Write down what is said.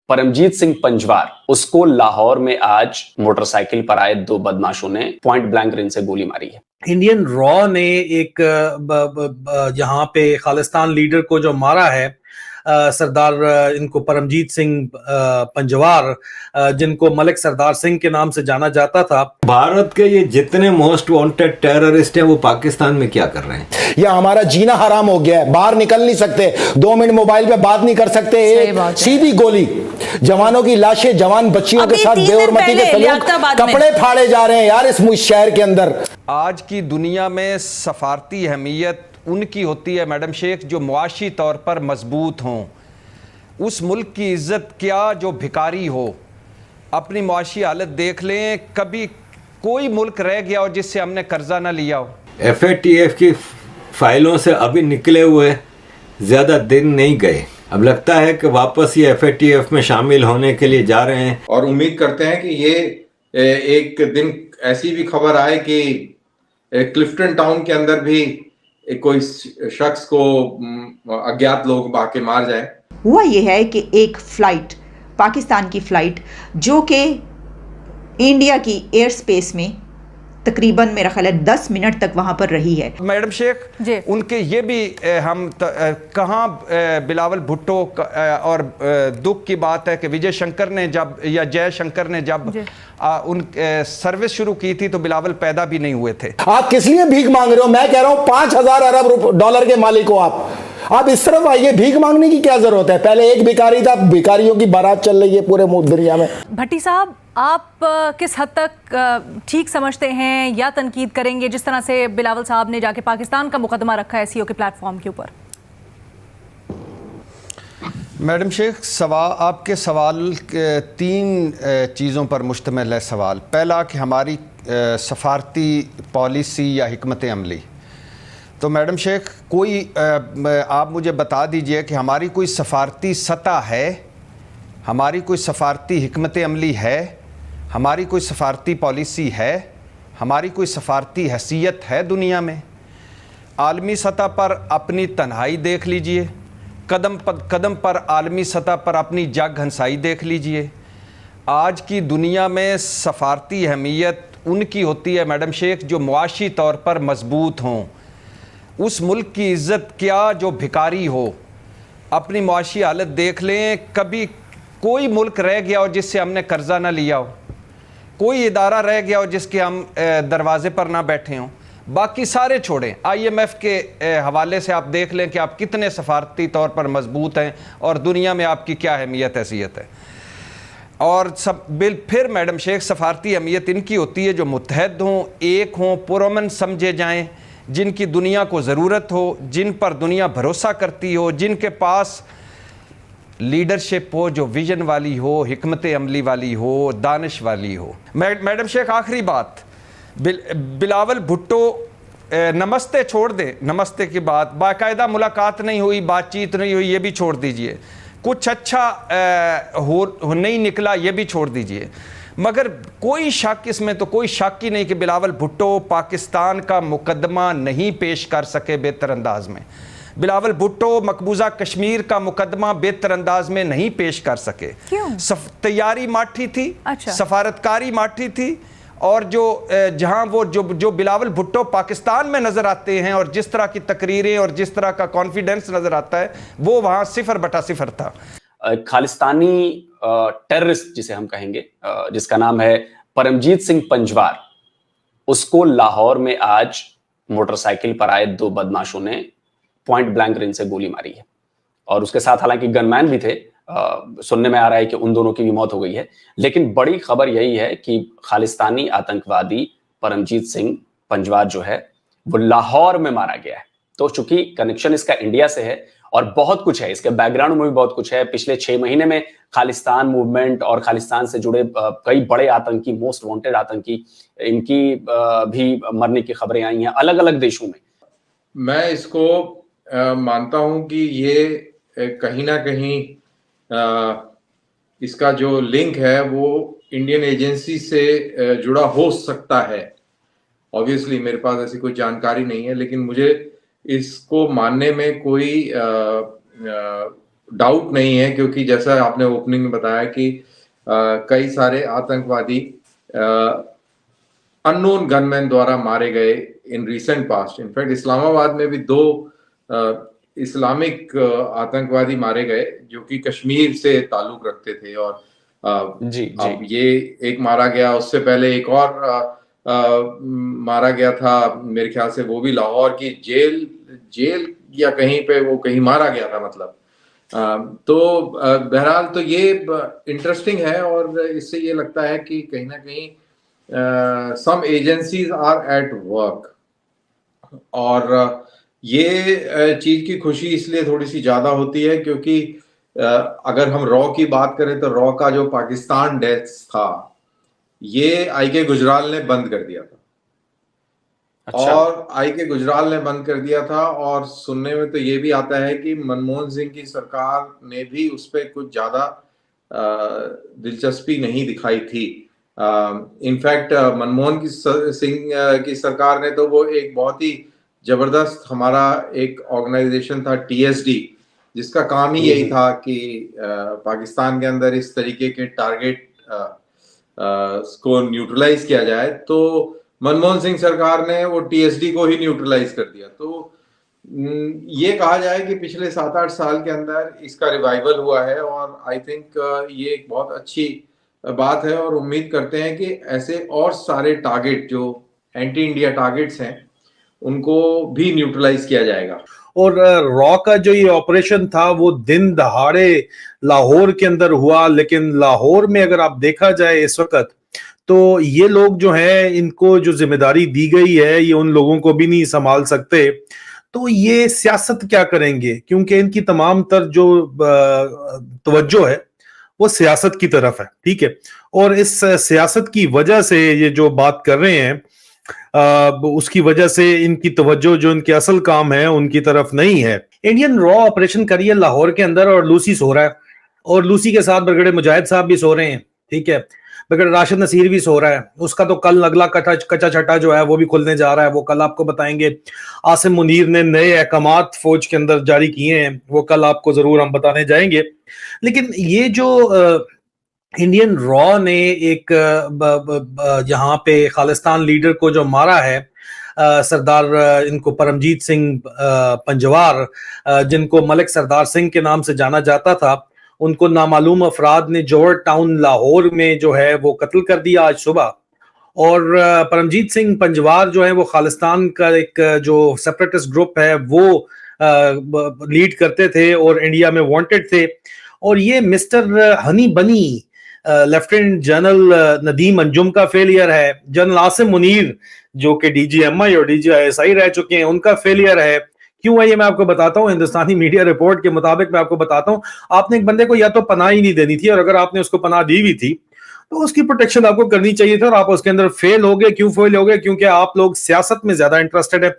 परमजीत सिंह पंजवार, उसको लाहौर में आज मोटरसाइकिल पर आए दो बदमाशों ने पॉइंट ब्लैंक रेंज से गोली मारी है। इंडियन रॉ ने एक यहाँ पे खालिस्तान लीडर को जो मारा है, सरदार इनको परमजीत सिंह पंजवार, जिनको मलिक सरदार सिंह के नाम से जाना जाता था। भारत के ये जितने मोस्ट वांटेड टेररिस्ट हैं वो पाकिस्तान में क्या कर रहे हैं? या हमारा जीना हराम हो गया है, बाहर निकल नहीं सकते, 2 मिनट मोबाइल पे बात नहीं कर सकते, एक सीधी गोली, जवानों की लाशें, जवान बच्चियों के साथ बेहरमती के सलूक, कपड़े फाड़े जा रहे हैं यार इस शहर के अंदर। आज की दुनिया में सफारती अहमियत उनकी होती है मैडम शेख जो मुआशी तौर पर मजबूत हों। उस मुल्क की इज्जत क्या जो भिखारी हो। अपनी मुआशी हालत देख लें, कभी कोई मुल्क रह गया हो जिससे हमने कर्जा ना लिया हो। FATF की फाइलों से अभी निकले हुए ज़्यादा दिन नहीं गए, अब लगता है कि वापस ये FATF में शामिल होने के लिए जा रहे हैं। और उम्मीद करते हैं कि ये एक दिन ऐसी भी खबर आए कि क्लिफ्टन टाउन के अंदर भी कोई शख्स को अज्ञात लोग आके मार जाए। हुआ ये है कि एक फ्लाइट, पाकिस्तान की फ्लाइट जो कि इंडिया की एयर स्पेस में तकरीबन मेरा ख्याल है 10 मिनट तक वहां पर रही है। मैडम शेख उनके ये भी हम कहाँ बिलावल भुट्टो और दुख की बात है कि विजय शंकर ने जब या जय शंकर ने जब उन सर्विस शुरू की थी तो बिलावल पैदा भी नहीं हुए थे। आप किस लिए भीख मांग रहे हो? मैं कह रहा हूं 5,000 अरब डॉलर के मालिक हो आप इस तरफ आइए, भीख मांगने की क्या जरूरत है? पहले एक भिखारी था, भिखारियों की बारात चल रही है पूरे दुनिया में। भट्टी साहब, आप किस हद तक ठीक समझते हैं या तनकीद करेंगे जिस तरह से बिलावल साहब ने जाके पाकिस्तान का मुकदमा रखा है SCO के प्लेटफॉर्म के ऊपर? मैडम शेख, आपके सवाल 3 चीज़ों पर मुश्तमिल है सवाल। पहला कि हमारी सफारती पॉलिसी या हिकमत अमली। तो मैडम शेख कोई आप मुझे बता दीजिए कि हमारी कोई सफारती सतह है, हमारी कोई सफारती हिकमत अमली है, हमारी कोई सफारती पॉलिसी है, हमारी कोई सफारती हैसियत है दुनिया में? आलमी सतह पर अपनी तन्हाई देख लीजिए, कदम पर आलमी सतह पर अपनी जग हंसाई देख लीजिए। आज की दुनिया में सफारती अहमियत उनकी होती है मैडम शेख जो मुआशी तौर पर मजबूत हों। उस मुल्क की इज्जत क्या जो भिखारी हो। अपनी मुआशी हालत देख लें, कभी कोई मुल्क रह गया हो जिससे हमने कर्जा ना लिया हो, कोई इदारा रह गया हो जिसके हम दरवाजे पर ना बैठे हों। बाकी सारे छोड़ें, IMF के हवाले से आप देख लें कि आप कितने सफारती तौर पर मजबूत हैं और दुनिया में आपकी क्या अहमियत हैसियत है। और फिर मैडम शेख सफारती अहमियत इनकी होती है जो मुत्तहद हों, एक हों, पुरअमन समझे जाएं, जिनकी दुनिया को ज़रूरत हो, जिन पर दुनिया भरोसा करती हो, जिनके पास लीडरशिप हो जो विजन वाली हो, हिकमत अमली वाली हो, दानिश वाली हो। मैडम शेख आखिरी बात, बिलावल भुट्टो नमस्ते छोड़ दे, नमस्ते की बात, बाकायदा मुलाकात नहीं हुई, बातचीत नहीं हुई, ये भी छोड़ दीजिए, कुछ अच्छा हो नहीं निकला, ये भी छोड़ दीजिए, मगर कोई शक इसमें तो कोई शक ही नहीं कि बिलावल भुट्टो पाकिस्तान का मुकदमा नहीं पेश कर सके बेहतर अंदाज में। बिलावल भुट्टो मकबूजा कश्मीर का मुकदमा बेहतर अंदाज में नहीं पेश कर सके। तैयारी माठी थी, अच्छा। सफारतकारी माठी थी, और जहां वो जो बिलावल भुट्टो पाकिस्तान में नजर आते हैं और जिस तरह की तकरीरें और जिस तरह का कॉन्फिडेंस नजर आता है वो वहां 0/0 था। खालिस्तानी टेररिस्ट जिसे हम कहेंगे, जिसका नाम है परमजीत सिंह पंजवार, उसको लाहौर में आज मोटरसाइकिल पर आए दो बदमाशों ने पॉइंट ब्लैंक रेंज से गोली मारी है। और उसके साथ हालांकि गनमैन भी थे। सुनने में आ रहा है कि उन दोनों की भी मौत हो गई है, लेकिन बड़ी खबर यही है कि खालिस्तानी आतंकवादी परमजीत सिंह पंजवार जो है वो लाहौर में मारा गया है। तो चूंकि कनेक्शन इसका इंडिया से है और बहुत कुछ है, इसके बैकग्राउंड में भी बहुत कुछ है। पिछले 6 महीने में खालिस्तान मूवमेंट और खालिस्तान से जुड़े कई बड़े आतंकी, मोस्ट वांटेड आतंकी, इनकी भी मरने की खबरें आई हैं अलग अलग देशों में। मैं इसको मानता हूं कि ये कहीं ना कहीं इसका जो लिंक है वो इंडियन एजेंसी से जुड़ा हो सकता है। ऑब्वियसली मेरे पास ऐसी कोई जानकारी नहीं है, लेकिन मुझे इसको मानने में कोई डाउट नहीं है, क्योंकि जैसा आपने ओपनिंग में बताया कि कई सारे आतंकवादी अननोन गनमैन द्वारा मारे गए in recent past. In fact Islamabad में भी 2 इस्लामिक आतंकवादी मारे गए जो कि कश्मीर से ताल्लुक रखते थे, और अब ये एक मारा गया, उससे पहले एक और मारा गया था मेरे ख्याल से, वो भी लाहौर की जेल या कहीं पे वो कहीं मारा गया था, मतलब तो बहरहाल तो ये इंटरेस्टिंग है, और इससे ये लगता है कि कहीं ना कहीं some agencies are at work, और ये चीज की खुशी इसलिए थोड़ी सी ज्यादा होती है क्योंकि अगर हम रॉ की बात करें तो रॉ का जो पाकिस्तान डेस्क था ये आई.के. गुजराल ने बंद कर दिया था। अच्छा। और आई.के. गुजराल ने बंद कर दिया था, और सुनने में तो ये भी आता है कि मनमोहन सिंह की सरकार ने भी उस पर कुछ ज्यादा दिलचस्पी नहीं दिखाई थी। इनफैक्ट मनमोहन सिंह की सरकार ने तो वो एक बहुत ही जबरदस्त हमारा एक ऑर्गेनाइजेशन था TSD, जिसका काम ही यही था कि पाकिस्तान के अंदर इस तरीके के टारगेट को न्यूट्रलाइज किया जाए। तो मनमोहन सिंह सरकार ने वो TSD को ही न्यूट्रलाइज कर दिया। तो ये कहा जाए कि पिछले 7-8 साल के अंदर इसका रिवाइवल हुआ है, और आई थिंक ये एक बहुत अच्छी बात है, और उम्मीद करते हैं कि ऐसे और सारे टारगेट जो एंटी इंडिया टारगेट्स हैं उनको भी न्यूट्रलाइज किया जाएगा। और रॉ का जो ये ऑपरेशन था वो दिन दहाड़े लाहौर के अंदर हुआ, लेकिन लाहौर में अगर आप देखा जाए इस वक्त तो ये लोग जो है इनको जो जिम्मेदारी दी गई है ये उन लोगों को भी नहीं संभाल सकते। तो ये सियासत क्या करेंगे, क्योंकि इनकी तमाम तर जो तवज्जो है वो सियासत की तरफ है, ठीक है। और इस सियासत की वजह से ये जो बात कर रहे हैं उसकी वजह से इनकी तवज्जो जो इनके असल काम है उनकी तरफ नहीं है। इंडियन रॉ ऑपरेशन करिए लाहौर के अंदर, और लूसी सो रहा है, और लूसी के साथ बरगड़े मुजाहिद साहब भी सो रहे हैं, ठीक है। बरगड़े राशिद नसीर भी सो रहा है, उसका तो कल अगला कच्चा छट्टा जो है वो भी खुलने जा रहा है, वो कल आपको बताएंगे। आसिम मुनीर ने नए अहकामात फौज के अंदर जारी किए हैं, वो कल आपको जरूर हम बताने जाएंगे। लेकिन ये जो इंडियन रॉ ने एक यहाँ पे खालिस्तान लीडर को जो मारा है, सरदार इनको परमजीत सिंह पंजवार, जिनको मलिक सरदार सिंह के नाम से जाना जाता था, उनको नामालूम अफराद ने जौहर टाउन लाहौर में जो है वो कत्ल कर दिया आज सुबह। और परमजीत सिंह पंजवार जो है वो खालिस्तान का एक जो सेपरेटिस्ट ग्रुप है वो लीड करते थे और इंडिया में वांटेड थे। और ये मिस्टर हनी बनी लेफ्टिनेंट जनरल नदीम अंजुम का फेलियर है, जनरल आसिम मुनीर जो कि DGMI और DGISI रह चुके हैं उनका फेलियर है। क्यों है ये मैं आपको बताता हूँ। हिंदुस्तानी मीडिया रिपोर्ट के मुताबिक मैं आपको बताता हूँ, आपने एक बंदे को या तो पनाह ही नहीं देनी थी, और अगर आपने उसको पनाह दी हुई थी तो उसकी प्रोटेक्शन आपको करनी चाहिए था, और आप उसके अंदर फेल हो गए। क्यों फेल हो गए? क्योंकि आप लोग सियासत में ज्यादा इंटरेस्टेड है।